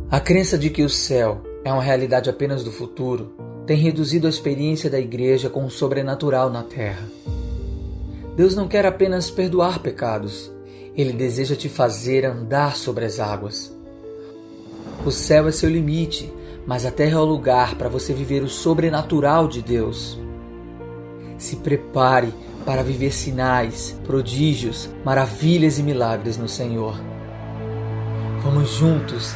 A crença de que o céu é uma realidade apenas do futuro tem reduzido a experiência da igreja com o sobrenatural na terra. Deus não quer apenas perdoar pecados, Ele deseja te fazer andar sobre as águas. O céu é seu limite, mas a terra é o lugar para você viver o sobrenatural de Deus. Se prepare para viver sinais, prodígios, maravilhas e milagres no Senhor. Vamos juntos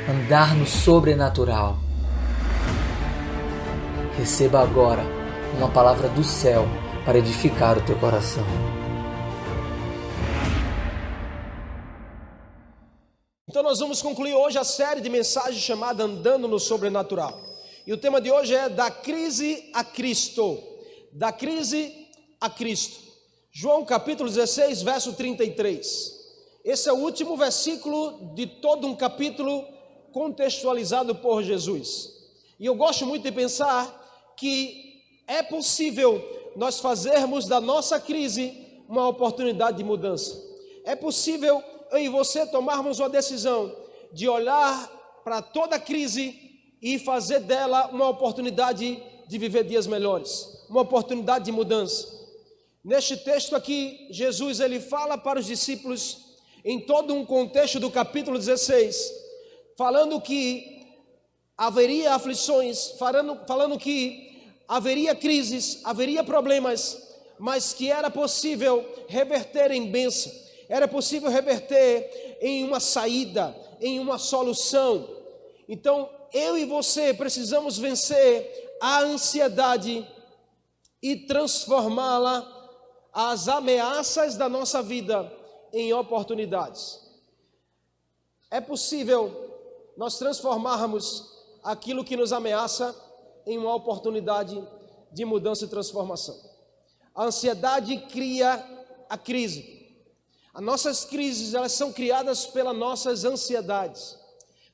andar no sobrenatural. Receba agora uma palavra do céu para edificar o teu coração. Então nós vamos concluir hoje a série de mensagens chamada Andando no Sobrenatural. E o tema de hoje é da crise a Cristo. Da crise a Cristo. João capítulo 16, verso 33. Esse é o último versículo de todo um capítulo contextualizado por Jesus. E eu gosto muito de pensar que é possível nós fazermos da nossa crise uma oportunidade de mudança. É possível eu e você tomarmos uma decisão de olhar para toda crise e fazer dela uma oportunidade de viver dias melhores, uma oportunidade de mudança. Neste texto aqui, Jesus ele fala para os discípulos em todo um contexto do capítulo 16, falando que haveria aflições, falando que haveria crises, haveria problemas, mas que era possível reverter em bênção, era possível reverter em uma saída, em uma solução. Então, eu e você precisamos vencer a ansiedade e transformá-la, as ameaças da nossa vida, em oportunidades. É possível nós transformarmos aquilo que nos ameaça em uma oportunidade de mudança e transformação. A ansiedade cria a crise. As nossas crises, elas são criadas pelas nossas ansiedades.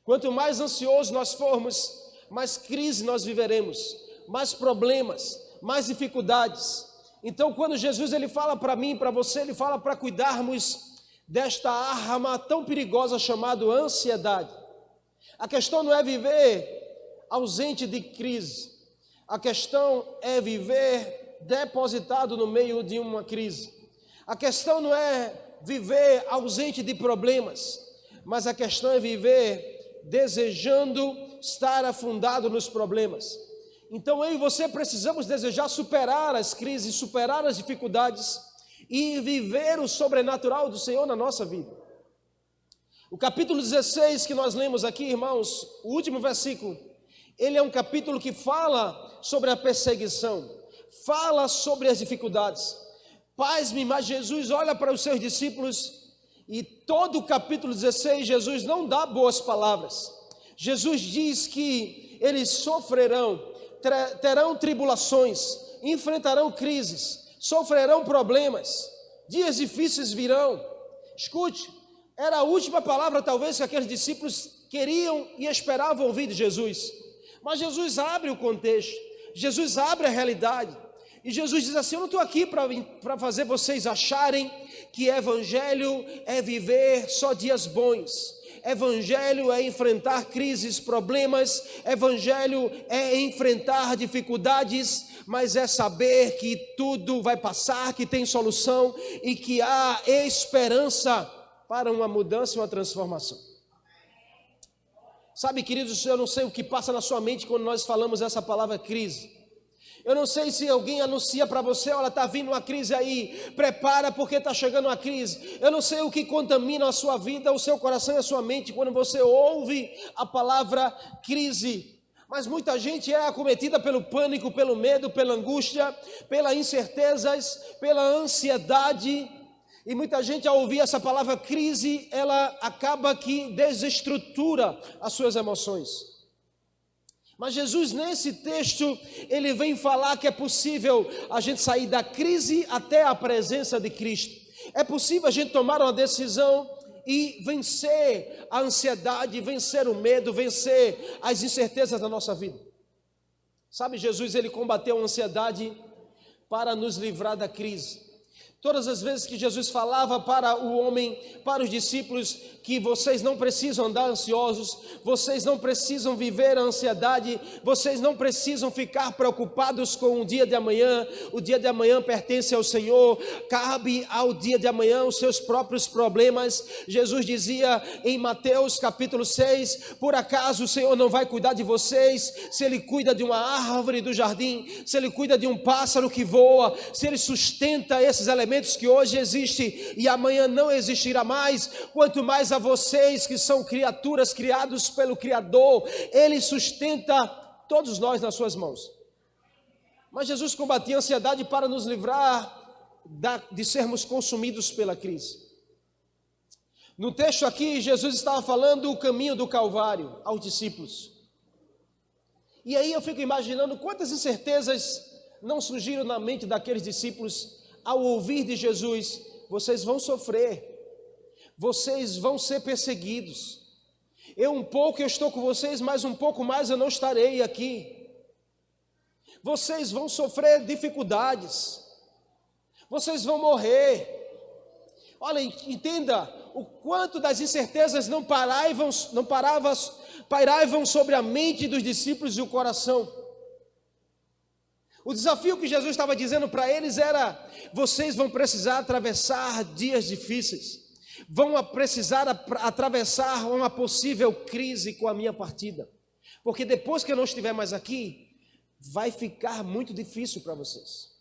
Quanto mais ansiosos nós formos, mais crise nós viveremos, mais problemas, mais dificuldades. Então, quando Jesus ele fala para mim, para você, ele fala para cuidarmos desta arma tão perigosa chamada ansiedade. A questão não é viver ausente de crise. A questão é viver depositado no meio de uma crise. A questão não é viver ausente de problemas, mas a questão é viver desejando estar afundado nos problemas. Então eu e você precisamos desejar superar as crises, superar as dificuldades e viver o sobrenatural do Senhor na nossa vida. O capítulo 16 que nós lemos aqui, irmãos, o último versículo, ele é um capítulo que fala sobre a perseguição, fala sobre as dificuldades. Pasme, mas Jesus olha para os seus discípulos e todo o capítulo 16, Jesus não dá boas palavras. Jesus diz que eles sofrerão, terão tribulações, enfrentarão crises, sofrerão problemas, dias difíceis virão. Escute, era a última palavra talvez que aqueles discípulos queriam e esperavam ouvir de Jesus. Mas Jesus abre o contexto, Jesus abre a realidade. E Jesus diz assim: eu não estou aqui para fazer vocês acharem que evangelho é viver só dias bons. Evangelho é enfrentar crises, problemas. Evangelho é enfrentar dificuldades, mas é saber que tudo vai passar, que tem solução e que há esperança para uma mudança e uma transformação. Sabe, queridos, eu não sei o que passa na sua mente quando nós falamos essa palavra crise. Eu não sei se alguém anuncia para você: olha, está vindo uma crise aí, prepara porque está chegando uma crise. Eu não sei o que contamina a sua vida, o seu coração e a sua mente quando você ouve a palavra crise. Mas muita gente é acometida pelo pânico, pelo medo, pela angústia, pelas incertezas, pela ansiedade. E muita gente, ao ouvir essa palavra crise, ela acaba que desestrutura as suas emoções. Mas Jesus, nesse texto, ele vem falar que é possível a gente sair da crise até a presença de Cristo. É possível a gente tomar uma decisão e vencer a ansiedade, vencer o medo, vencer as incertezas da nossa vida. Sabe, Jesus, ele combateu a ansiedade para nos livrar da crise. Todas as vezes que Jesus falava para o homem, para os discípulos, que vocês não precisam andar ansiosos, vocês não precisam viver a ansiedade, vocês não precisam ficar preocupados com o dia de amanhã pertence ao Senhor, cabe ao dia de amanhã os seus próprios problemas. Jesus dizia em Mateus capítulo 6, por acaso o Senhor não vai cuidar de vocês? Se Ele cuida de uma árvore do jardim, se Ele cuida de um pássaro que voa, se Ele sustenta esses elementos que hoje existem e amanhã não existirá mais, quanto mais a vocês que são criaturas criados pelo Criador, Ele sustenta todos nós nas suas mãos. Mas Jesus combatia a ansiedade para nos livrar de sermos consumidos pela crise. No texto aqui, Jesus estava falando o caminho do Calvário aos discípulos. E aí eu fico imaginando quantas incertezas não surgiram na mente daqueles discípulos ao ouvir de Jesus: vocês vão sofrer, vocês vão ser perseguidos, eu estou com vocês, mas um pouco mais eu não estarei aqui, vocês vão sofrer dificuldades, vocês vão morrer. Olha, entenda o quanto das incertezas não pairavam sobre a mente dos discípulos e o coração. O desafio que Jesus estava dizendo para eles era: vocês vão precisar atravessar dias difíceis, vão precisar atravessar uma possível crise com a minha partida, porque depois que eu não estiver mais aqui, vai ficar muito difícil para vocês.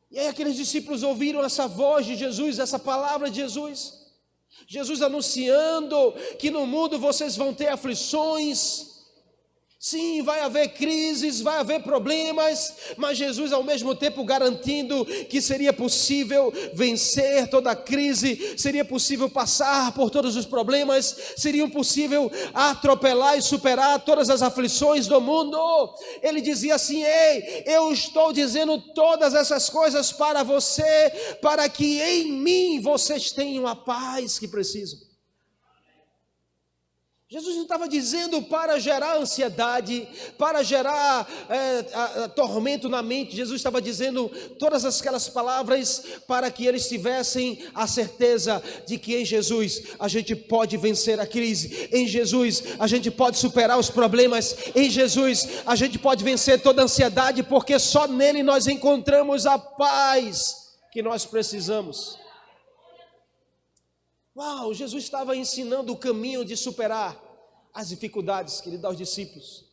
E aí aqueles discípulos ouviram essa voz de Jesus, essa palavra de Jesus, Jesus anunciando que no mundo vocês vão ter aflições. Sim, vai haver crises, vai haver problemas, mas Jesus ao mesmo tempo garantindo que seria possível vencer toda a crise, seria possível passar por todos os problemas, seria possível atropelar e superar todas as aflições do mundo. Ele dizia assim: ei, eu estou dizendo todas essas coisas para você, para que em mim vocês tenham a paz que precisam. Jesus não estava dizendo para gerar ansiedade, para gerar tormento na mente. Jesus estava dizendo todas aquelas palavras para que eles tivessem a certeza de que em Jesus a gente pode vencer a crise, em Jesus a gente pode superar os problemas, em Jesus a gente pode vencer toda a ansiedade, porque só nele nós encontramos a paz que nós precisamos. Uau, Jesus estava ensinando o caminho de superar as dificuldades que ele dá aos discípulos.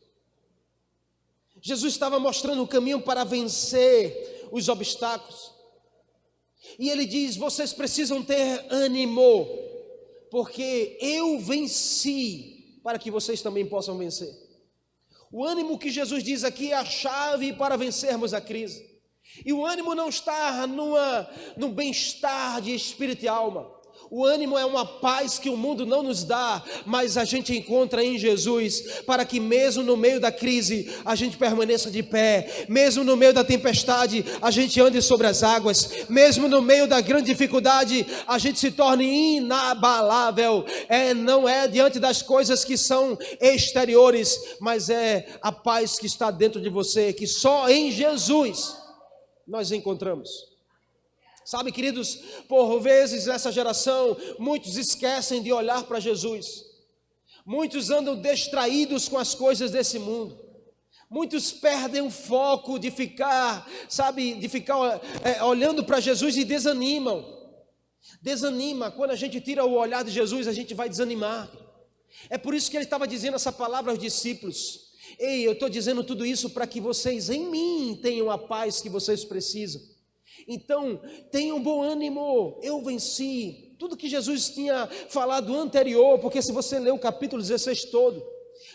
Jesus estava mostrando o caminho para vencer os obstáculos. E ele diz: vocês precisam ter ânimo, porque eu venci, para que vocês também possam vencer. O ânimo que Jesus diz aqui é a chave para vencermos a crise. E o ânimo não está no bem-estar de espírito e alma. O ânimo é uma paz que o mundo não nos dá, mas a gente encontra em Jesus, para que mesmo no meio da crise a gente permaneça de pé, mesmo no meio da tempestade a gente ande sobre as águas, mesmo no meio da grande dificuldade a gente se torne inabalável. Não é diante das coisas que são exteriores, mas é a paz que está dentro de você, que só em Jesus nós encontramos. Sabe, queridos, por vezes nessa geração, muitos esquecem de olhar para Jesus. Muitos andam distraídos com as coisas desse mundo. Muitos perdem o foco de ficar olhando para Jesus e desanimam. Desanima, quando a gente tira o olhar de Jesus, a gente vai desanimar. É por isso que ele estava dizendo essa palavra aos discípulos. Ei, eu estou dizendo tudo isso para que vocês em mim tenham a paz que vocês precisam. Então, tenham bom ânimo, eu venci. Tudo que Jesus tinha falado anterior, porque se você ler o capítulo 16 todo,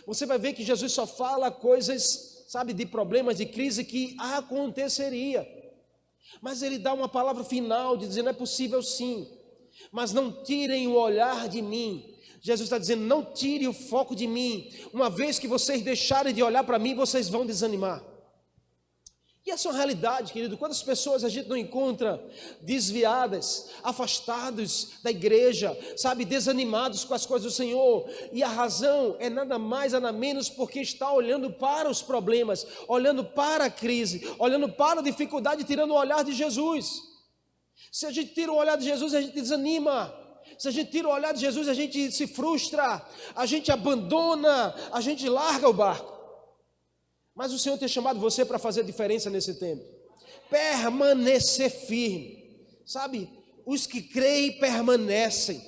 você vai ver que Jesus só fala coisas, de problemas, de crise que aconteceria. Mas ele dá uma palavra final, dizendo: é possível sim, mas não tirem o olhar de mim. Jesus está dizendo: não tire o foco de mim. Uma vez que vocês deixarem de olhar para mim, vocês vão desanimar. E essa é uma realidade, querido. Quantas pessoas a gente não encontra desviadas, afastados da igreja, desanimados com as coisas do Senhor, e a razão é nada mais, nada menos, porque está olhando para os problemas, olhando para a crise, olhando para a dificuldade, tirando o olhar de Jesus. Se a gente tira o olhar de Jesus, a gente desanima. Se a gente tira o olhar de Jesus, a gente se frustra, a gente abandona, a gente larga o barco. Mas o Senhor tem chamado você para fazer diferença nesse tempo. Permanecer firme. Sabe, os que creem permanecem.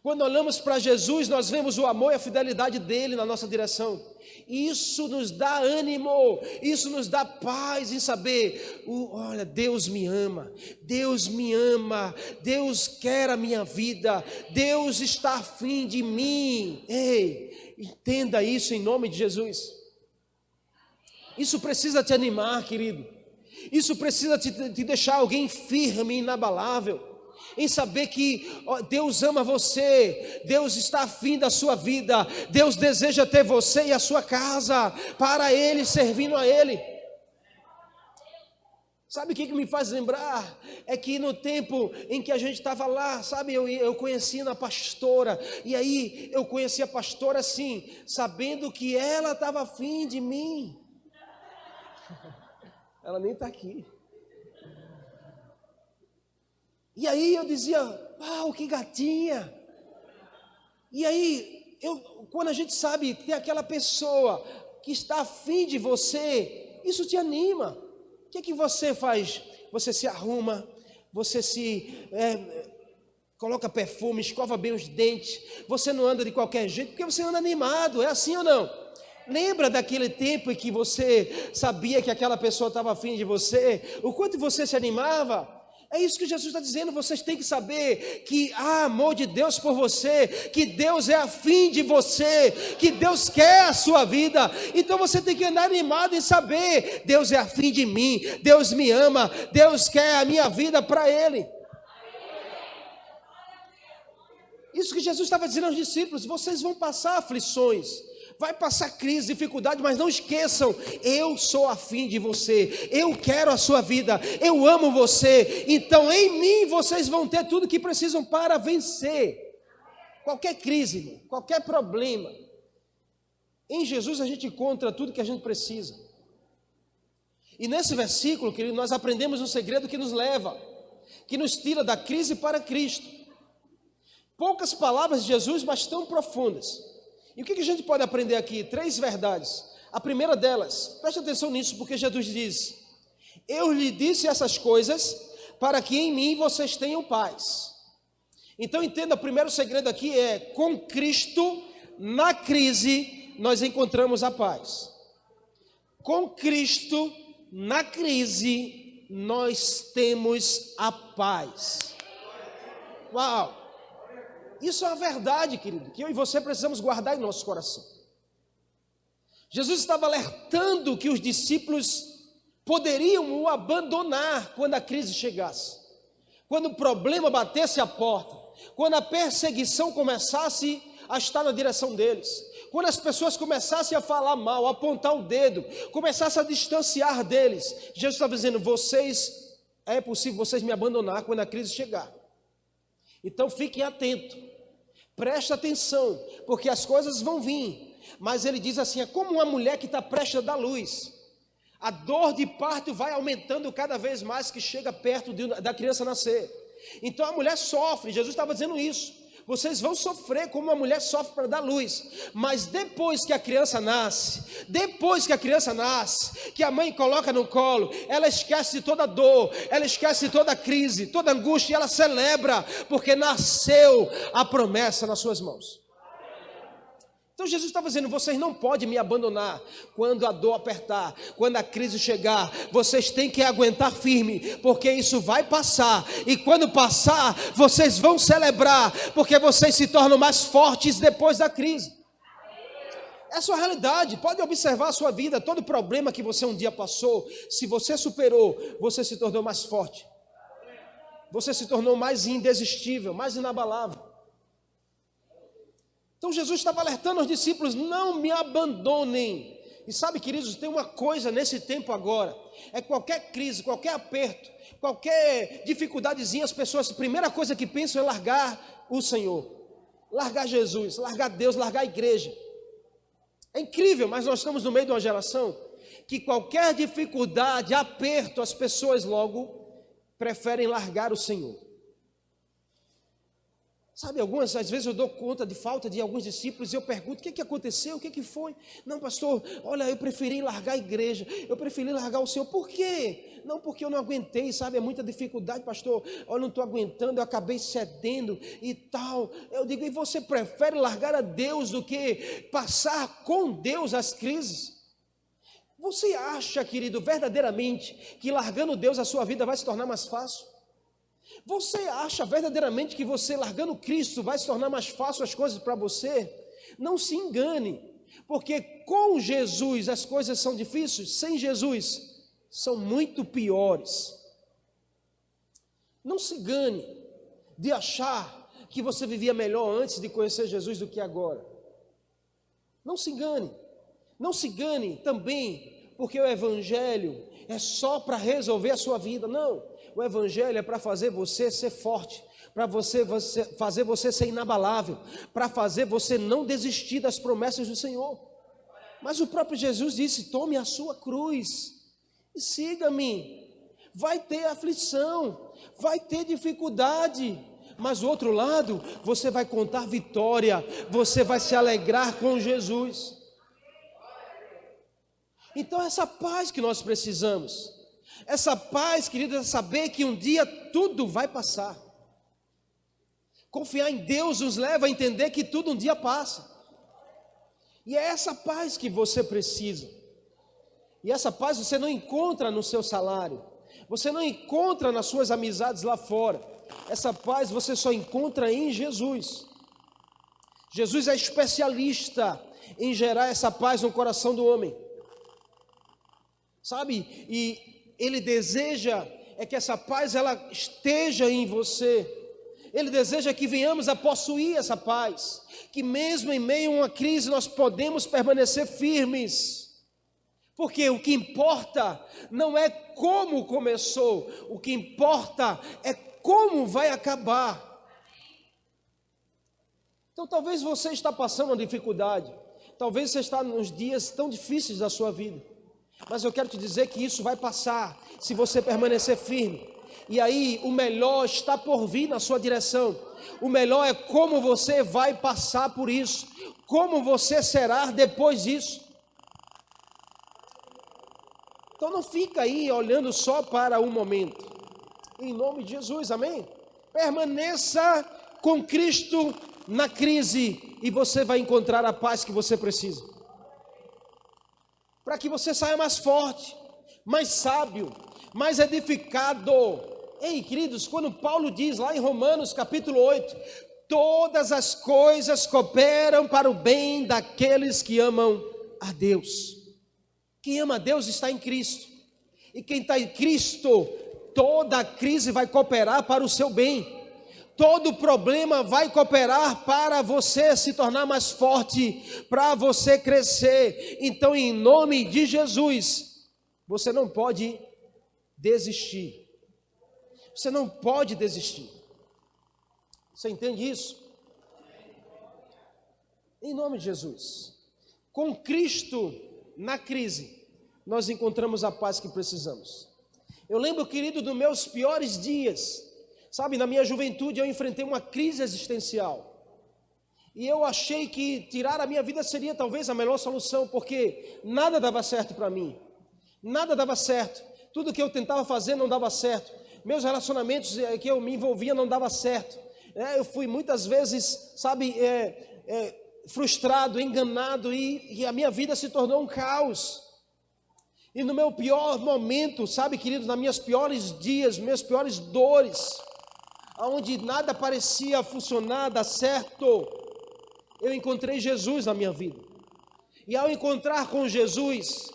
Quando olhamos para Jesus, nós vemos o amor e a fidelidade dele na nossa direção. Isso nos dá ânimo, isso nos dá paz em saber, olha, Deus me ama, Deus me ama, Deus quer a minha vida, Deus está afim de mim. Ei, entenda isso em nome de Jesus. Isso precisa te animar, querido. Isso precisa te deixar alguém firme, inabalável, em saber que Deus ama você, Deus está afim da sua vida, Deus deseja ter você e a sua casa para Ele, servindo a Ele. Sabe o que me faz lembrar? É que no tempo em que a gente estava lá, sabe, eu conheci a pastora, e aí eu conheci a pastora assim, sabendo que ela estava afim de mim. Ela nem está aqui. E aí eu dizia, uau, que gatinha. E aí, quando a gente sabe que tem aquela pessoa que está afim de você, isso te anima. O que é que você faz? Você se arruma, você coloca perfume, escova bem os dentes, você não anda de qualquer jeito, porque você anda animado, é assim ou não? Lembra daquele tempo em que você sabia que aquela pessoa estava afim de você? O quanto você se animava? É isso que Jesus está dizendo, vocês têm que saber que há amor de Deus por você, que Deus é afim de você, que Deus quer a sua vida. Então você tem que andar animado em saber, Deus é afim de mim, Deus me ama, Deus quer a minha vida para Ele. Isso que Jesus estava dizendo aos discípulos, vocês vão passar aflições, vai passar crise, dificuldade, mas não esqueçam, eu sou afim de você, eu quero a sua vida, eu amo você, então em mim vocês vão ter tudo que precisam para vencer qualquer crise, qualquer problema. Em Jesus a gente encontra tudo que a gente precisa. E nesse versículo, querido, nós aprendemos um segredo que nos leva, que nos tira da crise para Cristo. Poucas palavras de Jesus, mas tão profundas. E o que a gente pode aprender aqui? 3 verdades. A primeira delas, preste atenção nisso, porque Jesus diz, eu lhe disse essas coisas para que em mim vocês tenham paz. Então entenda, o primeiro segredo aqui é, com Cristo, na crise, nós encontramos a paz. Com Cristo, na crise, nós temos a paz. Uau! Isso é uma verdade, querido, que eu e você precisamos guardar em nosso coração. Jesus estava alertando que os discípulos poderiam o abandonar quando a crise chegasse, quando o problema batesse a porta, quando a perseguição começasse a estar na direção deles, quando as pessoas começassem a falar mal, a apontar o dedo, começassem a distanciar deles. Jesus estava dizendo, é possível vocês me abandonar quando a crise chegar. Então fiquem atentos, preste atenção, porque as coisas vão vir. Mas ele diz assim, é como uma mulher que está prestes a dar luz. A dor de parto vai aumentando cada vez mais que chega perto da criança nascer. Então a mulher sofre, Jesus estava dizendo isso. Vocês vão sofrer como uma mulher sofre para dar luz, mas depois que a criança nasce, que a mãe coloca no colo, ela esquece de toda dor, ela esquece de toda crise, toda angústia, e ela celebra, porque nasceu a promessa nas suas mãos. Então Jesus estava dizendo, vocês não podem me abandonar quando a dor apertar, quando a crise chegar, vocês têm que aguentar firme, porque isso vai passar, e quando passar, vocês vão celebrar, porque vocês se tornam mais fortes depois da crise. Essa é a realidade, pode observar a sua vida, todo problema que você um dia passou, se você superou, você se tornou mais forte, você se tornou mais indesistível, mais inabalável. Então Jesus estava alertando os discípulos, não me abandonem. E sabe, queridos, tem uma coisa nesse tempo agora, é qualquer crise, qualquer aperto, qualquer dificuldadezinha, as pessoas, a primeira coisa que pensam é largar o Senhor, largar Jesus, largar Deus, largar a igreja. É incrível, mas nós estamos no meio de uma geração que qualquer dificuldade, aperto, as pessoas logo preferem largar o Senhor. Sabe, às vezes eu dou conta de falta de alguns discípulos e eu pergunto, o que aconteceu, o que foi? Não, pastor, olha, eu preferi largar a igreja, eu preferi largar o Senhor. Por quê? Não, porque eu não aguentei, sabe, é muita dificuldade, pastor, olha, eu não estou aguentando, eu acabei cedendo e tal. Eu digo, e você prefere largar a Deus do que passar com Deus as crises? Você acha, querido, verdadeiramente, que largando Deus a sua vida vai se tornar mais fácil? Você acha verdadeiramente que você largando Cristo vai se tornar mais fácil as coisas para você? Não se engane, porque com Jesus as coisas são difíceis, sem Jesus são muito piores. Não se engane de achar que você vivia melhor antes de conhecer Jesus do que agora. Não se engane. Não se engane também, porque o Evangelho é só para resolver a sua vida. Não, o Evangelho é para fazer você ser forte, para fazer você ser inabalável, para fazer você não desistir das promessas do Senhor. Mas o próprio Jesus disse, tome a sua cruz e siga-me. Vai ter aflição, vai ter dificuldade, mas do outro lado, você vai contar vitória, você vai se alegrar com Jesus. Então essa paz que nós precisamos, essa paz, queridos, é saber que um dia tudo vai passar. Confiar em Deus nos leva a entender que tudo um dia passa. E é essa paz que você precisa. E essa paz você não encontra no seu salário, você não encontra nas suas amizades lá fora. Essa paz você só encontra em Jesus. Jesus é especialista em gerar essa paz no coração do homem. Sabe, e Ele deseja que essa paz ela esteja em você. Ele deseja que venhamos a possuir essa paz, que mesmo em meio a uma crise nós podemos permanecer firmes, porque o que importa não é como começou, o que importa é como vai acabar. Então talvez você está passando uma dificuldade, talvez você está nos dias tão difíceis da sua vida, mas eu quero te dizer que isso vai passar, se você permanecer firme. E aí o melhor está por vir na sua direção. O melhor é como você vai passar por isso, como você será depois disso. Então não fica aí olhando só para o momento. Em nome de Jesus, amém? Permaneça com Cristo na crise e você vai encontrar a paz que você precisa. Para que você saia mais forte, mais sábio, mais edificado. Ei, queridos, quando Paulo diz lá em Romanos capítulo 8, todas as coisas cooperam para o bem daqueles que amam a Deus. Quem ama a Deus está em Cristo. E quem está em Cristo, toda a crise vai cooperar para o seu bem. Todo problema vai cooperar para você se tornar mais forte, para você crescer. Então, em nome de Jesus, você não pode desistir. Você não pode desistir. Você entende isso? Em nome de Jesus. Com Cristo na crise, nós encontramos a paz que precisamos. Eu lembro, querido, dos meus piores dias. Sabe, na minha juventude eu enfrentei uma crise existencial. E eu achei que tirar a minha vida seria talvez a melhor solução, porque nada dava certo para mim. Nada dava certo. Tudo que eu tentava fazer não dava certo. Meus relacionamentos que eu me envolvia não dava certo. Eu fui muitas vezes, sabe, frustrado, enganado, e a minha vida se tornou um caos. E no meu pior momento, sabe, queridos, nos meus piores dias, minhas piores dores, onde nada parecia funcionar, dar certo, eu encontrei Jesus na minha vida. E ao encontrar com Jesus,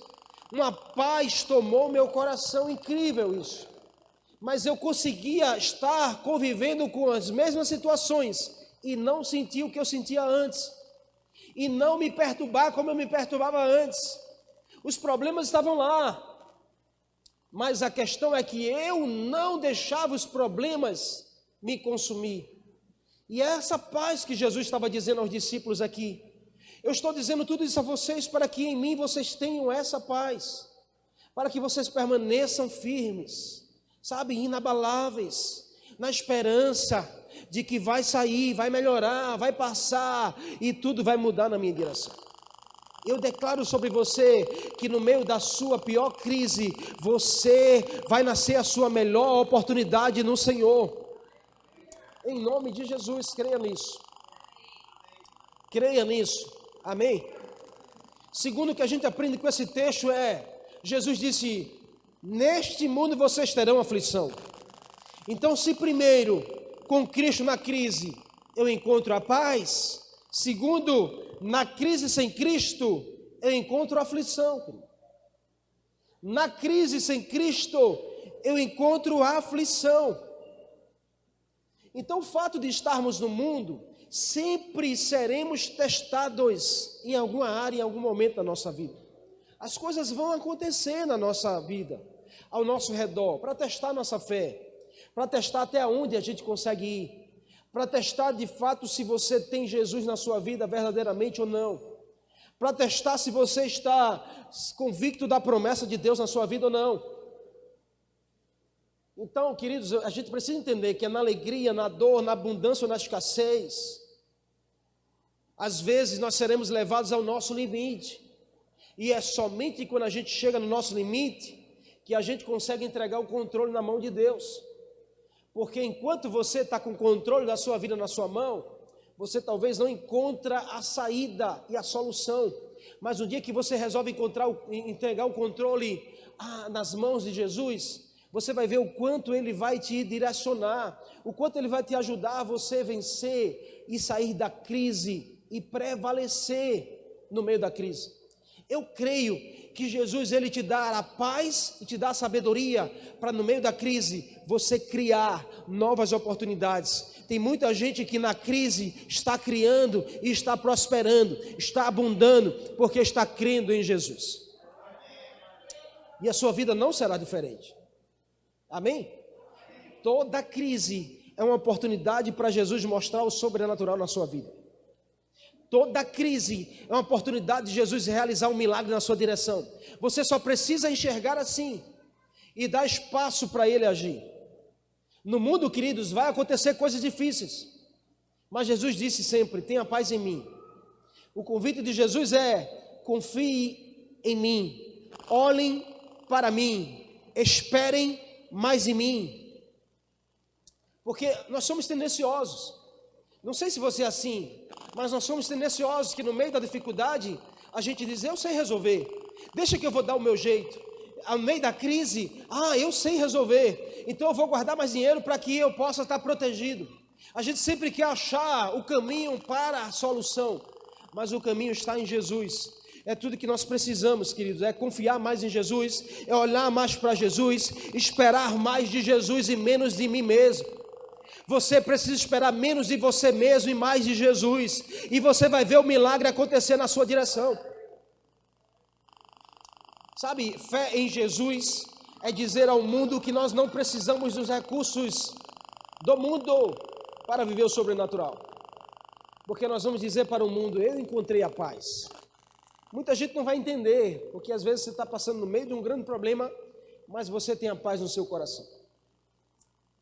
uma paz tomou meu coração, incrível isso. Mas eu conseguia estar convivendo com as mesmas situações e não sentir o que eu sentia antes. E não me perturbar como eu me perturbava antes. Os problemas estavam lá. Mas a questão é que eu não deixava os problemas me consumir. E é essa paz que Jesus estava dizendo aos discípulos aqui. Eu estou dizendo tudo isso a vocês para que em mim vocês tenham essa paz, para que vocês permaneçam firmes, sabe, inabaláveis, na esperança de que vai sair, vai melhorar, vai passar e tudo vai mudar na minha direção. Eu declaro sobre você que no meio da sua pior crise, você vai nascer a sua melhor oportunidade no Senhor. Em nome de Jesus, creia nisso. Creia nisso. Amém? Segundo o que a gente aprende com esse texto Jesus disse, neste mundo vocês terão aflição. Então, se primeiro, com Cristo na crise, eu encontro a paz. Segundo, na crise sem Cristo, eu encontro a aflição. Na crise sem Cristo, eu encontro a aflição. Então, o fato de estarmos no mundo, sempre seremos testados em alguma área, em algum momento da nossa vida. As coisas vão acontecer na nossa vida, ao nosso redor, para testar nossa fé, para testar até onde a gente consegue ir, para testar de fato se você tem Jesus na sua vida verdadeiramente ou não, para testar se você está convicto da promessa de Deus na sua vida ou não. Então, queridos, a gente precisa entender que é na alegria, na dor, na abundância ou na escassez, às vezes nós seremos levados ao nosso limite, e é somente quando a gente chega no nosso limite que a gente consegue entregar o controle na mão de Deus. Porque enquanto você está com o controle da sua vida na sua mão, você talvez não encontra a saída e a solução. Mas no dia que você resolve entregar o controle nas mãos de Jesus, você vai ver o quanto Ele vai te direcionar, o quanto Ele vai te ajudar a você vencer e sair da crise e prevalecer no meio da crise. Eu creio que Jesus, Ele te dá a paz e te dá a sabedoria para no meio da crise você criar novas oportunidades. Tem muita gente que na crise está criando e está prosperando, está abundando, porque está crendo em Jesus. E a sua vida não será diferente. Amém? Toda crise é uma oportunidade para Jesus mostrar o sobrenatural na sua vida. Toda crise é uma oportunidade de Jesus realizar um milagre na sua direção. Você só precisa enxergar assim e dar espaço para Ele agir. No mundo, queridos, vai acontecer coisas difíceis, mas Jesus disse sempre, tenha paz em mim. O convite de Jesus é, confie em mim, olhem para mim, esperem mais em mim, porque nós somos tendenciosos. Não sei se você é assim, mas nós somos tendenciosos que no meio da dificuldade a gente diz, eu sei resolver, deixa que eu vou dar o meu jeito. Ao meio da crise, eu sei resolver, então eu vou guardar mais dinheiro para que eu possa estar protegido. A gente sempre quer achar o caminho para a solução, mas o caminho está em Jesus. É tudo que nós precisamos, queridos, é confiar mais em Jesus, é olhar mais para Jesus, esperar mais de Jesus e menos de mim mesmo. Você precisa esperar menos de você mesmo e mais de Jesus, e você vai ver o milagre acontecer na sua direção. Sabe, fé em Jesus é dizer ao mundo que nós não precisamos dos recursos do mundo para viver o sobrenatural. Porque nós vamos dizer para o mundo, eu encontrei a paz. Muita gente não vai entender, porque às vezes você está passando no meio de um grande problema, mas você tem a paz no seu coração.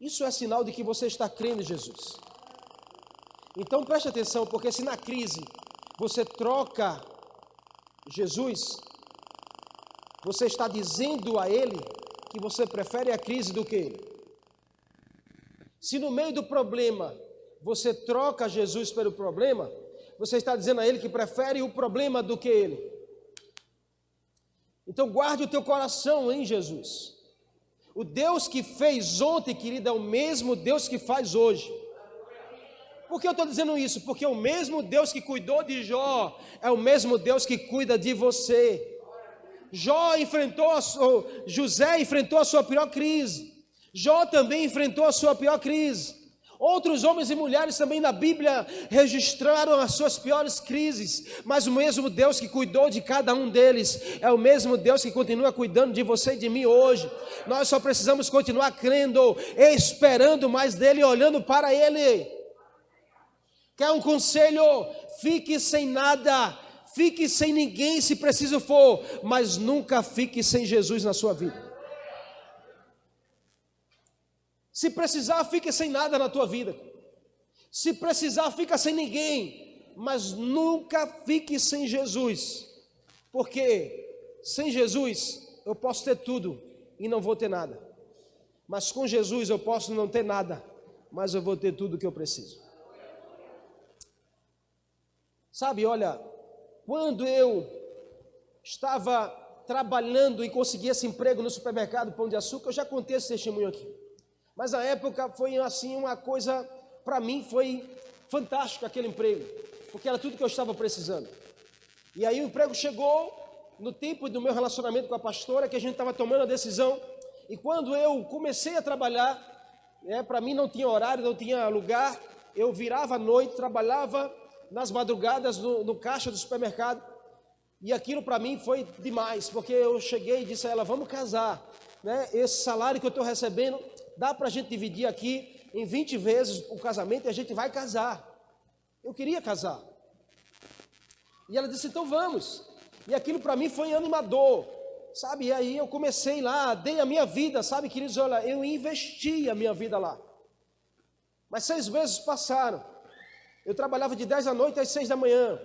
Isso é sinal de que você está crendo em Jesus. Então preste atenção, porque se na crise você troca Jesus, você está dizendo a Ele que você prefere a crise do que Ele. Se no meio do problema você troca Jesus pelo problema, você está dizendo a Ele que prefere o problema do que Ele. Então guarde o teu coração em Jesus. O Deus que fez ontem, querida, é o mesmo Deus que faz hoje. Por que eu estou dizendo isso? Porque o mesmo Deus que cuidou de Jó é o mesmo Deus que cuida de você. José enfrentou a sua pior crise. Jó também enfrentou a sua pior crise. Outros homens e mulheres também na Bíblia registraram as suas piores crises, mas o mesmo Deus que cuidou de cada um deles é o mesmo Deus que continua cuidando de você e de mim hoje. Nós só precisamos continuar crendo, esperando mais dele, olhando para ele. Quer um conselho? Fique sem nada, fique sem ninguém se preciso for, mas nunca fique sem Jesus na sua vida. Se precisar, fique sem nada na tua vida. Se precisar, fica sem ninguém. Mas nunca fique sem Jesus. Porque sem Jesus eu posso ter tudo e não vou ter nada. Mas com Jesus eu posso não ter nada, mas eu vou ter tudo o que eu preciso. Sabe, olha, quando eu estava trabalhando e consegui esse emprego no supermercado Pão de Açúcar, eu já contei esse testemunho aqui. Mas na época foi assim uma coisa, para mim foi fantástico aquele emprego, porque era tudo que eu estava precisando. E aí o emprego chegou no tempo do meu relacionamento com a pastora, que a gente estava tomando a decisão. E quando eu comecei a trabalhar, para mim não tinha horário, não tinha lugar, eu virava à noite, trabalhava nas madrugadas no caixa do supermercado. E aquilo para mim foi demais, porque eu cheguei e disse a ela, vamos casar, né? Esse salário que eu estou recebendo, dá para a gente dividir aqui em 20 vezes o casamento e a gente vai casar. Eu queria casar. E ela disse, então vamos. E aquilo para mim foi animador, sabe? E aí eu comecei lá, dei a minha vida, sabe, queridos? Olha, eu investi a minha vida lá. Mas 6 meses passaram. Eu trabalhava de 10 da noite às 6 da manhã.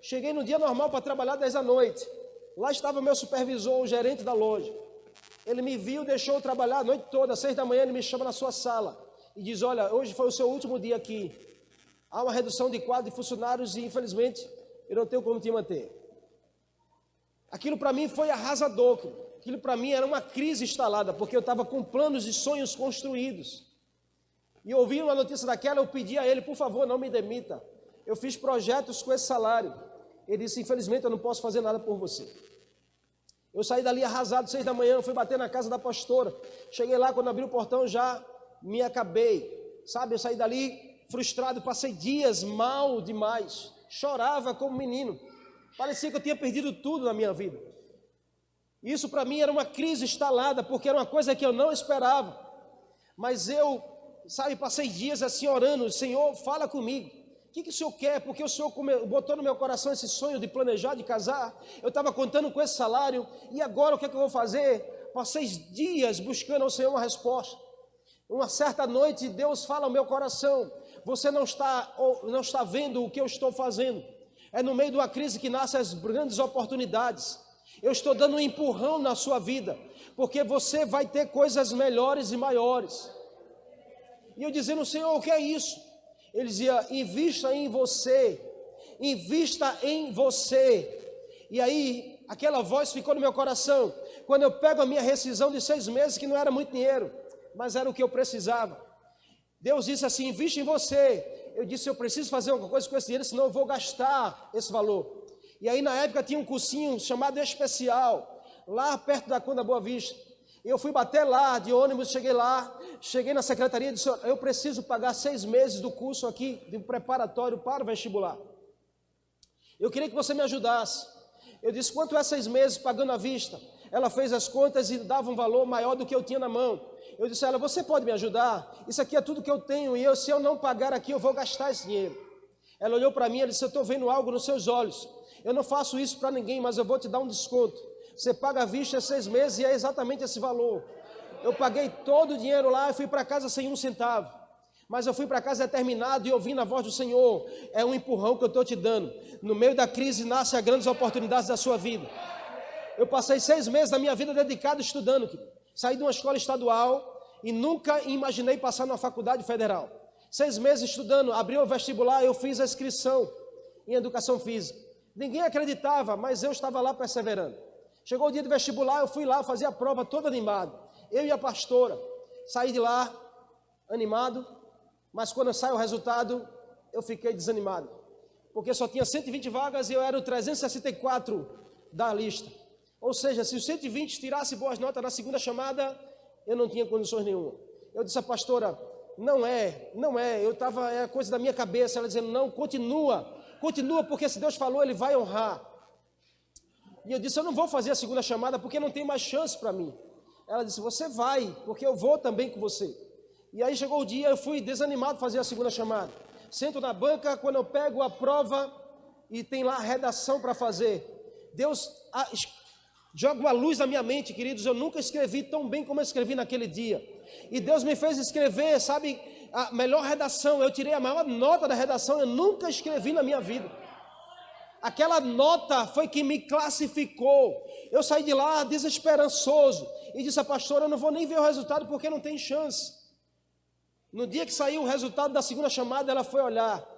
Cheguei no dia normal para trabalhar 10 da noite. Lá estava meu supervisor, o gerente da loja. Ele me viu, deixou eu trabalhar a noite toda. Às 6 da manhã ele me chama na sua sala e diz, olha, hoje foi o seu último dia aqui. Há uma redução de quadro de funcionários e infelizmente eu não tenho como te manter. Aquilo para mim foi arrasador. Aquilo para mim era uma crise instalada, porque eu estava com planos e sonhos construídos. E ouvindo uma notícia daquela, eu pedi a ele, por favor, não me demita. Eu fiz projetos com esse salário. Ele disse, infelizmente eu não posso fazer nada por você. Eu saí dali arrasado, 6 da manhã, fui bater na casa da pastora. Cheguei lá, quando abri o portão, já me acabei. Sabe, eu saí dali frustrado, passei dias mal demais. Chorava como menino. Parecia que eu tinha perdido tudo na minha vida. Isso para mim era uma crise instalada, porque era uma coisa que eu não esperava. Mas eu, sabe, passei dias assim orando, Senhor, fala comigo. O que o Senhor quer? Porque o Senhor botou no meu coração esse sonho de planejar, de casar. Eu estava contando com esse salário. E agora o que é que eu vou fazer? Passei dias buscando ao Senhor uma resposta. Uma certa noite Deus fala ao meu coração. Você não está vendo o que eu estou fazendo. É no meio de uma crise que nascem as grandes oportunidades. Eu estou dando um empurrão na sua vida. Porque você vai ter coisas melhores e maiores. E eu dizendo, Senhor, o que é isso? Ele dizia, invista em você, invista em você. E aí, aquela voz ficou no meu coração. Quando eu pego a minha rescisão de 6 meses, que não era muito dinheiro, mas era o que eu precisava. Deus disse assim, invista em você. Eu disse, eu preciso fazer alguma coisa com esse dinheiro, senão eu vou gastar esse valor. E aí, na época, tinha um cursinho chamado Especial, lá perto da Conda Boa Vista. Eu fui bater lá, de ônibus, cheguei na secretaria e disse, eu preciso pagar 6 meses do curso aqui, de preparatório para o vestibular. Eu queria que você me ajudasse. Eu disse, quanto é 6 meses pagando à vista? Ela fez as contas e dava um valor maior do que eu tinha na mão. Eu disse a ela, você pode me ajudar? Isso aqui é tudo que eu tenho e se eu não pagar aqui, eu vou gastar esse dinheiro. Ela olhou para mim e disse, eu estou vendo algo nos seus olhos. Eu não faço isso para ninguém, mas eu vou te dar um desconto. Você paga à vista 6 meses e é exatamente esse valor. Eu paguei todo o dinheiro lá e fui para casa sem 1 centavo. Mas eu fui para casa determinado e ouvindo a voz do Senhor. É um empurrão que eu estou te dando. No meio da crise nascem as grandes oportunidades da sua vida. Eu passei 6 meses da minha vida dedicado estudando. Saí de uma escola estadual e nunca imaginei passar numa faculdade federal. 6 meses estudando, abriu o vestibular, eu fiz a inscrição em educação física. Ninguém acreditava, mas eu estava lá perseverando. Chegou o dia do vestibular, eu fui lá fazer a prova todo animado. Eu e a pastora. Saí de lá animado, mas quando sai o resultado, eu fiquei desanimado. Porque só tinha 120 vagas e eu era o 364 da lista. Ou seja, se os 120 tirasse boas notas na segunda chamada, eu não tinha condições nenhuma. Eu disse à pastora, não é, é coisa da minha cabeça. Ela dizendo, não, continua, porque se Deus falou, Ele vai honrar. E eu disse, eu não vou fazer a segunda chamada porque não tem mais chance para mim. Ela disse, você vai, porque eu vou também com você. E aí chegou o dia, eu fui desanimado fazer a segunda chamada. Sento na banca, quando eu pego a prova e tem lá a redação para fazer. Deus joga uma luz na minha mente, queridos, eu nunca escrevi tão bem como eu escrevi naquele dia. E Deus me fez escrever, sabe, a melhor redação. Eu tirei a maior nota da redação, eu nunca escrevi na minha vida. Aquela nota foi que me classificou. Eu saí de lá desesperançoso e disse à pastora, eu não vou nem ver o resultado porque não tem chance. No dia que saiu o resultado da segunda chamada, ela foi olhar.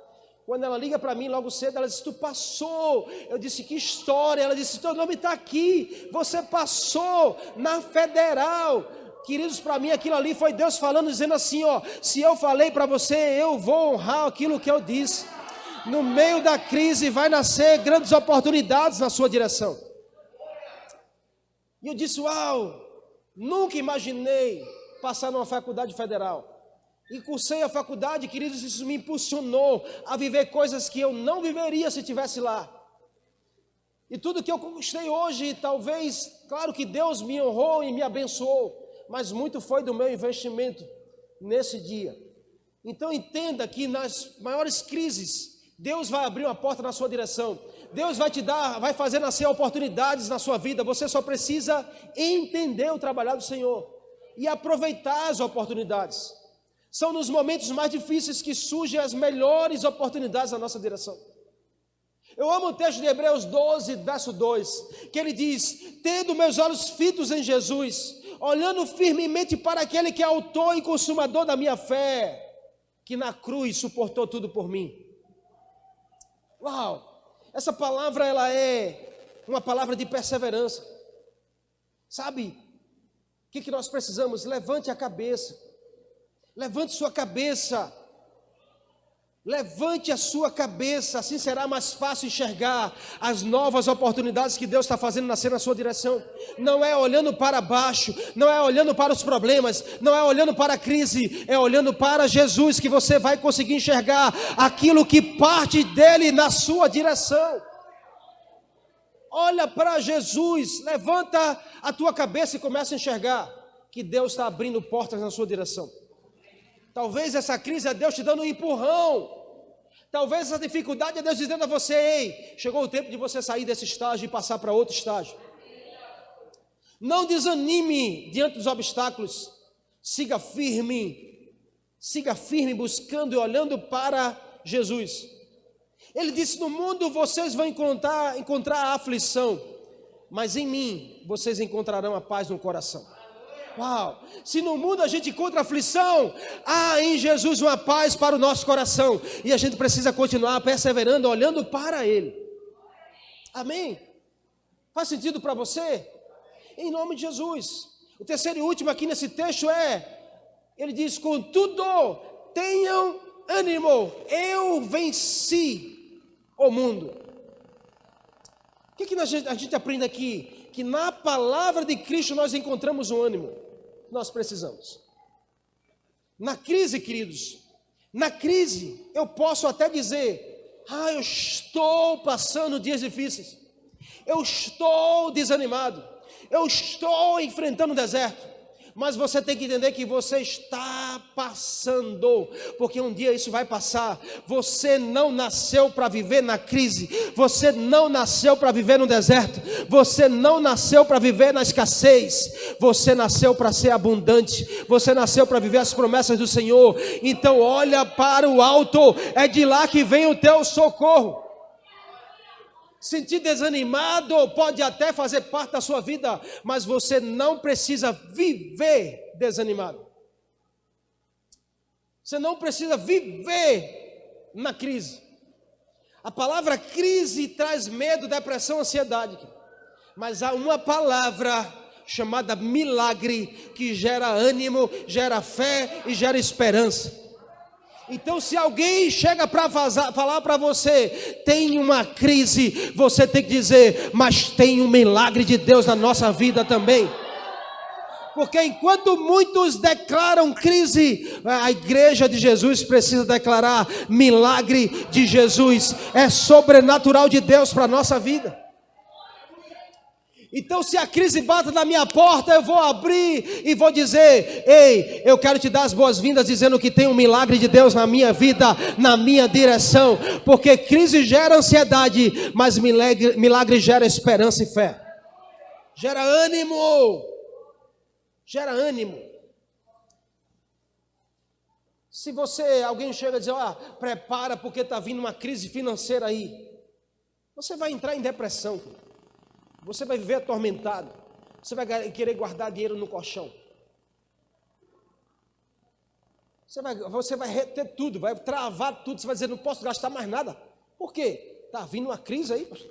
Quando ela liga para mim logo cedo, ela disse, tu passou. Eu disse, que história. Ela disse, teu nome está aqui, você passou na federal. Queridos, para mim aquilo ali foi Deus falando, dizendo assim, ó, se eu falei para você, eu vou honrar aquilo que eu disse. No meio da crise vai nascer grandes oportunidades na sua direção. E eu disse, uau, nunca imaginei passar numa faculdade federal. E cursei a faculdade, queridos, isso me impulsionou a viver coisas que eu não viveria se estivesse lá. E tudo que eu conquistei hoje, talvez, claro que Deus me honrou e me abençoou, mas muito foi do meu investimento nesse dia. Então entenda que nas maiores crises, Deus vai abrir uma porta na sua direção. Deus vai te dar, vai fazer nascer oportunidades na sua vida. Você só precisa entender o trabalhar do Senhor e aproveitar as oportunidades. São nos momentos mais difíceis que surgem as melhores oportunidades na nossa direção. Eu amo o texto de Hebreus 12, verso 2, que ele diz, tendo meus olhos fitos em Jesus, olhando firmemente para aquele que é autor e consumador da minha fé, que na cruz suportou tudo por mim. Uau! Essa palavra, ela é uma palavra de perseverança. Sabe? O que nós precisamos? Levante a cabeça. Levante sua cabeça. Levante a sua cabeça, assim será mais fácil enxergar as novas oportunidades que Deus está fazendo nascer na sua direção. Não é olhando para baixo, não é olhando para os problemas, não é olhando para a crise, é olhando para Jesus que você vai conseguir enxergar aquilo que parte dele na sua direção. Olha para Jesus, levanta a tua cabeça e começa a enxergar que Deus está abrindo portas na sua direção. Talvez essa crise é Deus te dando um empurrão. Talvez essa dificuldade é Deus dizendo a você, ei, chegou o tempo de você sair desse estágio e passar para outro estágio. Não desanime diante dos obstáculos. Siga firme buscando e olhando para Jesus. Ele disse, no mundo vocês vão encontrar a aflição, mas em mim vocês encontrarão a paz no coração. Uau, se no mundo a gente encontra aflição, há em Jesus uma paz para o nosso coração, e a gente precisa continuar perseverando, olhando para Ele. Amém? Faz sentido para você? Em nome de Jesus. O terceiro e último aqui nesse texto ele diz, contudo, tenham ânimo, eu venci o mundo. O que a gente aprende aqui? Que na palavra de Cristo nós encontramos um ânimo que nós precisamos. Na crise, queridos, na crise eu posso até dizer, eu estou passando dias difíceis, eu estou desanimado, eu estou enfrentando o deserto, mas você tem que entender que você está passando, porque um dia isso vai passar. Você não nasceu para viver na crise, você não nasceu para viver no deserto, você não nasceu para viver na escassez, você nasceu para ser abundante, você nasceu para viver as promessas do Senhor. Então olha para o alto, é de lá que vem o teu socorro. Sentir desanimado pode até fazer parte da sua vida, mas você não precisa viver desanimado. Você não precisa viver na crise. A palavra crise traz medo, depressão, ansiedade. Mas há uma palavra chamada milagre que gera ânimo, gera fé e gera esperança. Então, se alguém chega para falar para você, tem uma crise, você tem que dizer, mas tem um milagre de Deus na nossa vida também. Porque enquanto muitos declaram crise, a igreja de Jesus precisa declarar milagre de Jesus. É sobrenatural de Deus para a nossa vida. Então, se a crise bate na minha porta, eu vou abrir e vou dizer, ei, eu quero te dar as boas-vindas dizendo que tem um milagre de Deus na minha vida, na minha direção, porque crise gera ansiedade, mas milagre gera esperança e fé, gera ânimo, Se alguém chega a dizer, prepara porque está vindo uma crise financeira aí, você vai entrar em depressão, você vai viver atormentado, você vai querer guardar dinheiro no colchão, você vai reter tudo, vai travar tudo, você vai dizer, não posso gastar mais nada. Por quê? Está vindo uma crise aí, pastor.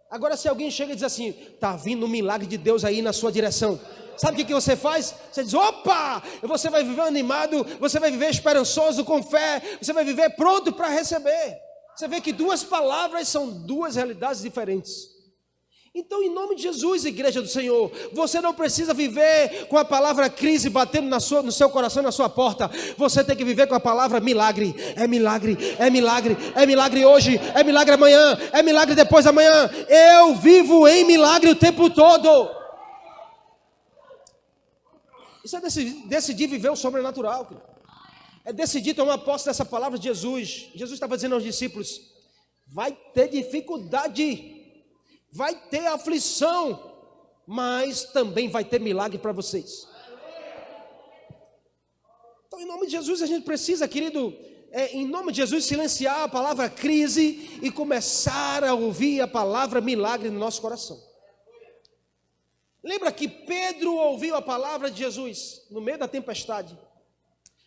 Agora, se alguém chega e diz assim, está vindo um milagre de Deus aí na sua direção, sabe o que você faz? Você diz, opa, você vai viver animado, você vai viver esperançoso, com fé, você vai viver pronto para receber. Você vê que duas palavras são duas realidades diferentes. Então, em nome de Jesus, igreja do Senhor, você não precisa viver com a palavra crise batendo no seu coração, na sua porta. Você tem que viver com a palavra milagre. É milagre, é milagre, é milagre hoje, é milagre amanhã, é milagre depois da manhã. Eu vivo em milagre o tempo todo. Isso é decidir viver o sobrenatural. É decidir tomar posse dessa palavra de Jesus. Jesus estava dizendo aos discípulos, vai ter dificuldade, vai ter aflição, mas também vai ter milagre para vocês. Então, em nome de Jesus, a gente precisa, querido, em nome de Jesus, silenciar a palavra crise e começar a ouvir a palavra milagre no nosso coração. Lembra que Pedro ouviu a palavra de Jesus no meio da tempestade?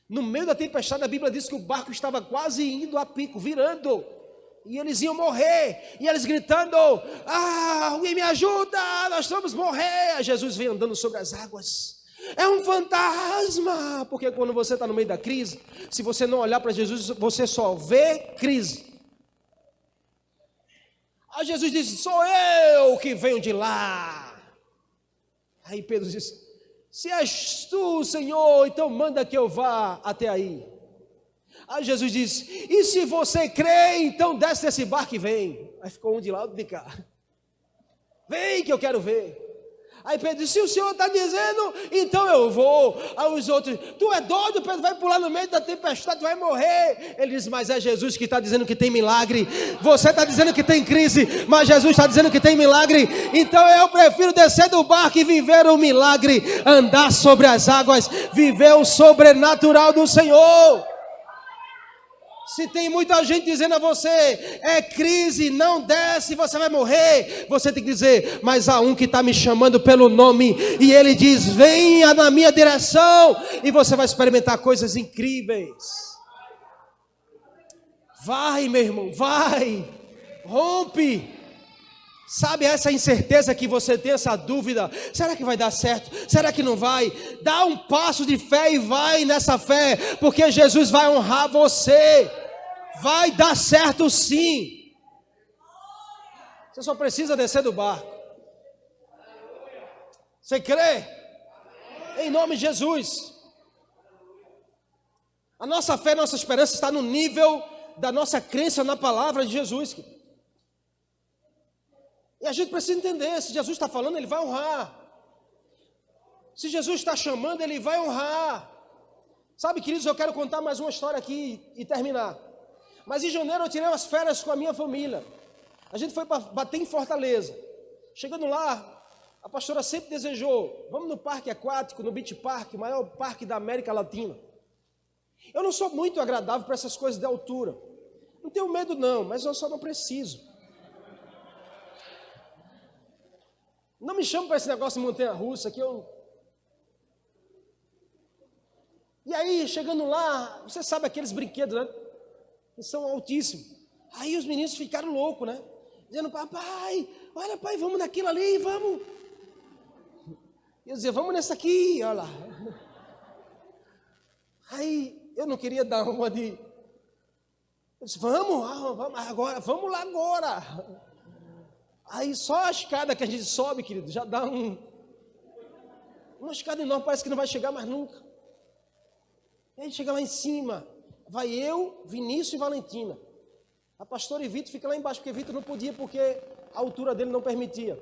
No meio da tempestade, a Bíblia diz que o barco estava quase indo a pico, virando. E eles iam morrer, e eles gritando, alguém me ajuda, nós vamos morrer. Jesus vem andando sobre as águas, é um fantasma, porque quando você está no meio da crise, se você não olhar para Jesus, você só vê crise. Aí Jesus disse, sou eu que venho de lá. Aí Pedro disse, se és tu, Senhor, então manda que eu vá até aí. Aí Jesus disse, e se você crê, então desce desse barco e vem. Aí ficou um de lá, outro de cá. Vem que eu quero ver. Aí Pedro disse, se o Senhor está dizendo, então eu vou. Aí os outros, tu é doido, Pedro, vai pular no meio da tempestade, vai morrer. Ele diz, mas é Jesus que está dizendo que tem milagre. Você está dizendo que tem crise, mas Jesus está dizendo que tem milagre. Então eu prefiro descer do barco e viver o milagre, andar sobre as águas, viver o sobrenatural do Senhor. Se tem muita gente dizendo a você, é crise, não desce, você vai morrer, você tem que dizer, mas há um que está me chamando pelo nome, e ele diz, venha na minha direção, e você vai experimentar coisas incríveis. Vai, meu irmão, vai, rompe. Sabe essa incerteza que você tem, essa dúvida, será que vai dar certo? Será que não vai? Dá um passo de fé e vai nessa fé, porque Jesus vai honrar você. Vai dar certo sim. Você só precisa descer do barco. Você crê? Em nome de Jesus. A nossa fé, nossa esperança está no nível da nossa crença na palavra de Jesus. E a gente precisa entender, se Jesus está falando, Ele vai honrar. Se Jesus está chamando, Ele vai honrar. Sabe, queridos, eu quero contar mais uma história aqui e terminar. Mas em janeiro eu tirei umas férias com a minha família. A gente foi para bater em Fortaleza. Chegando lá, a pastora sempre desejou, vamos no parque aquático, no Beach Park, o maior parque da América Latina. Eu não sou muito agradável para essas coisas de altura. Não tenho medo não, mas eu só não preciso. Não me chama para esse negócio de montanha-russa que eu... E aí, chegando lá, você sabe aqueles brinquedos, né? Que são altíssimos. Aí os meninos ficaram loucos, né? Dizendo, papai, olha pai, vamos naquilo ali, vamos. E eu dizia, vamos nessa aqui, olha lá. Aí eu não queria dar uma de... Eu disse, vamos agora, vamos lá agora. Aí só a escada que a gente sobe, querido, já dá uma escada enorme, parece que não vai chegar mais nunca. E aí chega lá em cima, vai eu, Vinícius e Valentina. A pastora e Vitor fica lá embaixo, porque Vitor não podia, porque a altura dele não permitia.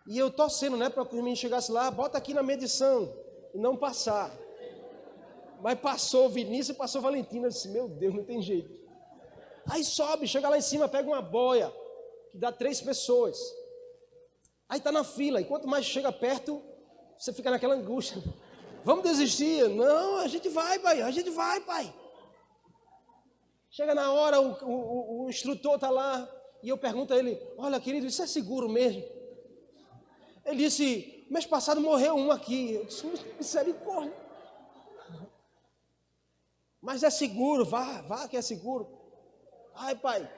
E eu torcendo, né, para que os meninos chegassem lá, bota aqui na medição, e não passar. Mas passou Vinícius e passou Valentina, eu disse, meu Deus, não tem jeito. Aí sobe, chega lá em cima, pega uma boia, que dá 3 pessoas. Aí está na fila, e quanto mais chega perto, você fica naquela angústia. Vamos desistir? Não, a gente vai, pai. Chega na hora, o instrutor está lá, e eu pergunto a ele, olha querido, isso é seguro mesmo? Ele disse, mês passado morreu um aqui. Eu disse, misericórdia. Mas é seguro, vá que é seguro. Ai, pai.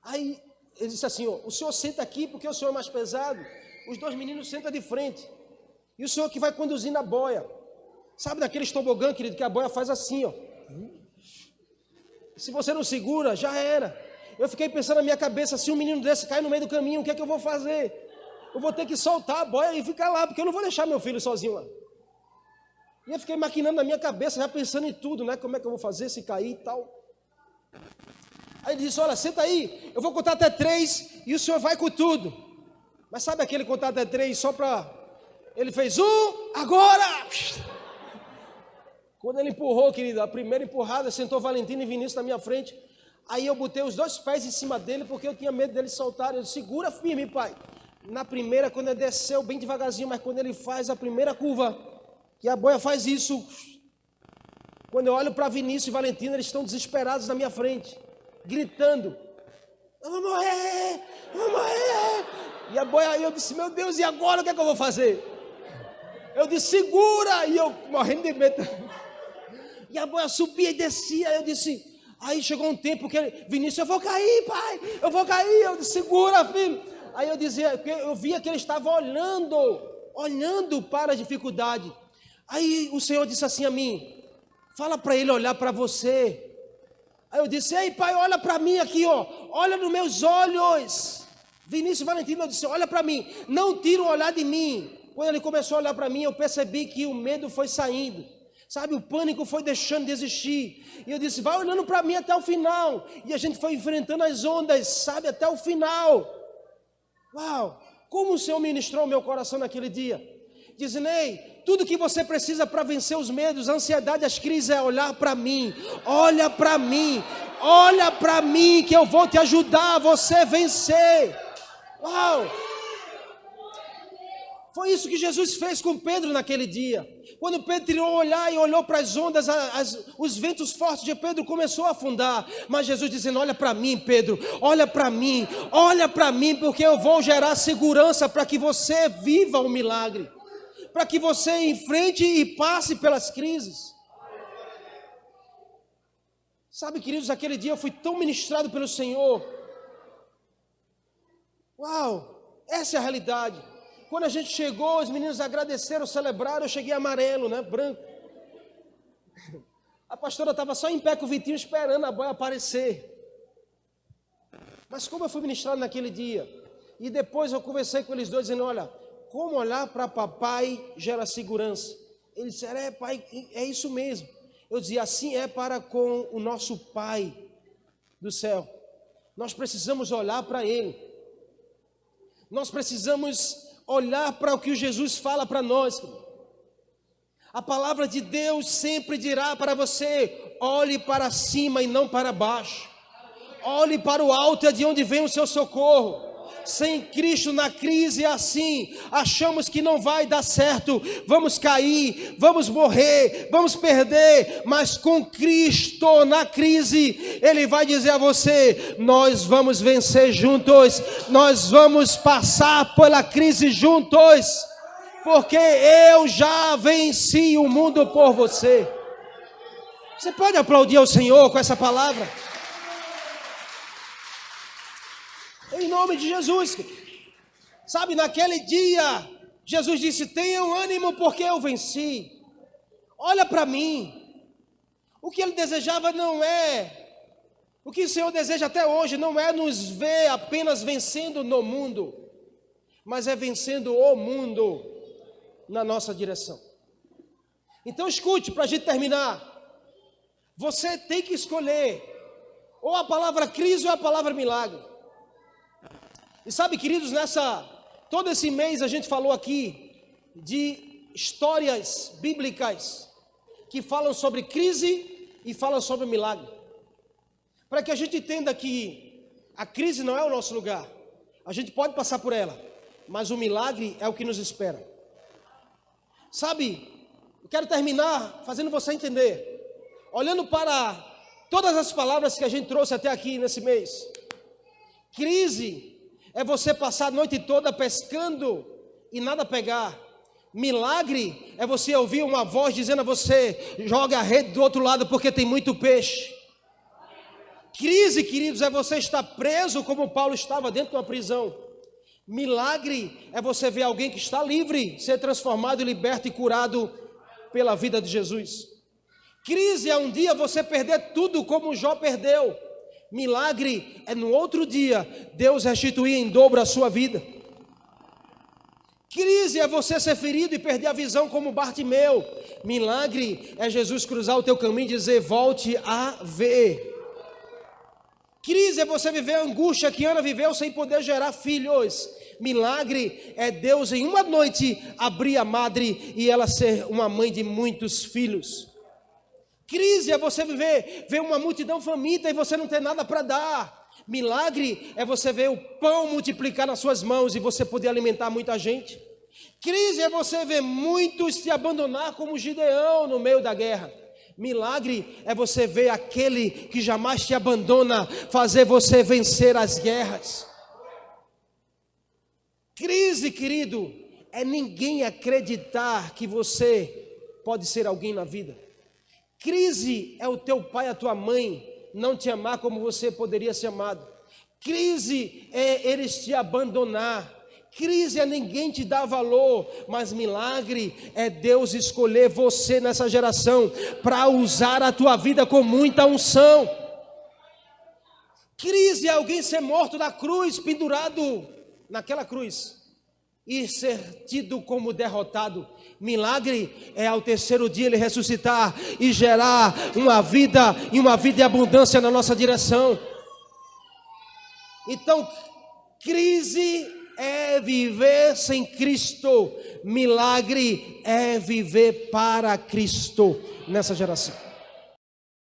Aí ele disse assim, ó, o senhor senta aqui porque o senhor é mais pesado. Os 2 meninos sentam de frente. E o senhor que vai conduzindo a boia. Sabe daqueles tobogã, querido, que a boia faz assim, ó. Se você não segura, já era. Eu fiquei pensando na minha cabeça, se um menino desse cair no meio do caminho, o que é que eu vou fazer? Eu vou ter que soltar a boia e ficar lá, porque eu não vou deixar meu filho sozinho lá. E eu fiquei maquinando na minha cabeça, já pensando em tudo, né? Como é que eu vou fazer se cair e tal. Aí ele disse, olha, senta aí, eu vou contar até 3 e o senhor vai com tudo. Mas sabe aquele contar até 3 só para... Ele fez 1, agora! Quando ele empurrou, querido, a primeira empurrada, sentou Valentina e Vinícius na minha frente. Aí eu botei os 2 pés em cima dele, porque eu tinha medo deles soltarem. Eu disse, segura firme, pai. Na primeira, quando ele desceu bem devagarzinho, mas quando ele faz a primeira curva, que a boia faz isso, quando eu olho para Vinícius e Valentina, eles estão desesperados na minha frente, gritando, eu vou morrer, eu vou morrer. E a boia, eu disse, meu Deus, e agora o que é que eu vou fazer? Eu disse, segura, e eu morrendo de medo. E a boia subia e descia, eu disse, aí chegou um tempo que Vinícius, eu vou cair, pai, eu vou cair. Eu disse, segura, filho. Aí eu dizia, eu via que ele estava olhando para a dificuldade. Aí o Senhor disse assim a mim, fala para ele olhar para você. Aí eu disse, ei pai, olha para mim aqui, ó, olha nos meus olhos. Vinícius e Valentina, eu disse, olha para mim, não tira o olhar de mim. Quando ele começou a olhar para mim, eu percebi que o medo foi saindo. Sabe, o pânico foi deixando de existir. E eu disse, vai olhando para mim até o final. E a gente foi enfrentando as ondas, sabe, até o final. Uau, como o Senhor ministrou o meu coração naquele dia. Dizendo, ei, tudo que você precisa para vencer os medos, a ansiedade, as crises é olhar para mim. Olha para mim, olha para mim que eu vou te ajudar a você vencer. Uau. Foi isso que Jesus fez com Pedro naquele dia. Quando Pedro tirou o olhar e olhou para as ondas, os ventos fortes de Pedro começou a afundar. Mas Jesus dizendo, olha para mim, Pedro, olha para mim, porque eu vou gerar segurança para que você viva o milagre. Para que você enfrente e passe pelas crises. Sabe, queridos, aquele dia eu fui tão ministrado pelo Senhor. Uau, essa é a realidade. Quando a gente chegou, os meninos agradeceram, celebraram, eu cheguei amarelo, né, branco. A pastora estava só em pé com o Vitinho esperando a boia aparecer. Mas como eu fui ministrado naquele dia, e depois eu conversei com eles dois, dizendo, olha, como olhar para papai gera segurança. Eles disseram, pai, é isso mesmo. Eu dizia, assim é para com o nosso Pai do céu. Nós precisamos olhar para Ele. Nós precisamos olhar para o que Jesus fala para nós. A palavra de Deus sempre dirá para você, olhe para cima e não para baixo. Olhe para o alto, é de onde vem o seu socorro. Sem Cristo na crise é assim, achamos que não vai dar certo, vamos cair, vamos morrer, vamos perder, mas com Cristo na crise, Ele vai dizer a você, nós vamos vencer juntos, nós vamos passar pela crise juntos, porque eu já venci o mundo por você. Você pode aplaudir ao Senhor com essa palavra? Em nome de Jesus. Sabe, naquele dia, Jesus disse, tenham ânimo porque eu venci. Olha para mim. O que Ele desejava não é, o que o Senhor deseja até hoje não é nos ver apenas vencendo no mundo, mas é vencendo o mundo na nossa direção. Então escute, para a gente terminar. Você tem que escolher ou a palavra crise ou a palavra milagre. E sabe, queridos, todo esse mês a gente falou aqui de histórias bíblicas que falam sobre crise e falam sobre milagre. Para que a gente entenda que a crise não é o nosso lugar. A gente pode passar por ela, mas o milagre é o que nos espera. Sabe, eu quero terminar fazendo você entender, olhando para todas as palavras que a gente trouxe até aqui nesse mês. Crise é você passar a noite toda pescando e nada pegar. Milagre é você ouvir uma voz dizendo a você: joga a rede do outro lado porque tem muito peixe. Crise, queridos, é você estar preso como Paulo estava dentro de uma prisão. Milagre é você ver alguém que está livre ser transformado, liberto e curado pela vida de Jesus. Crise é um dia você perder tudo como Jó perdeu. Milagre é no outro dia Deus restituir em dobro a sua vida. Crise é você ser ferido e perder a visão como Bartimeu. Milagre é Jesus cruzar o teu caminho e dizer: volte a ver. Crise é você viver a angústia que Ana viveu sem poder gerar filhos. Milagre é Deus em uma noite abrir a madre e ela ser uma mãe de muitos filhos. Crise é você ver uma multidão faminta e você não ter nada para dar. Milagre é você ver o pão multiplicar nas suas mãos e você poder alimentar muita gente. Crise é você ver muitos te abandonar como Gideão no meio da guerra. Milagre é você ver aquele que jamais te abandona fazer você vencer as guerras. Crise, querido, é ninguém acreditar que você pode ser alguém na vida. Crise é o teu pai, a tua mãe não te amar como você poderia ser amado. Crise é eles te abandonar. Crise é ninguém te dar valor, mas milagre é Deus escolher você nessa geração para usar a tua vida com muita unção. Crise é alguém ser morto na cruz, pendurado naquela cruz e ser tido como derrotado. Milagre é ao terceiro dia ele ressuscitar e gerar uma vida e uma vida de abundância na nossa direção. Então, crise é viver sem Cristo, milagre é viver para Cristo nessa geração.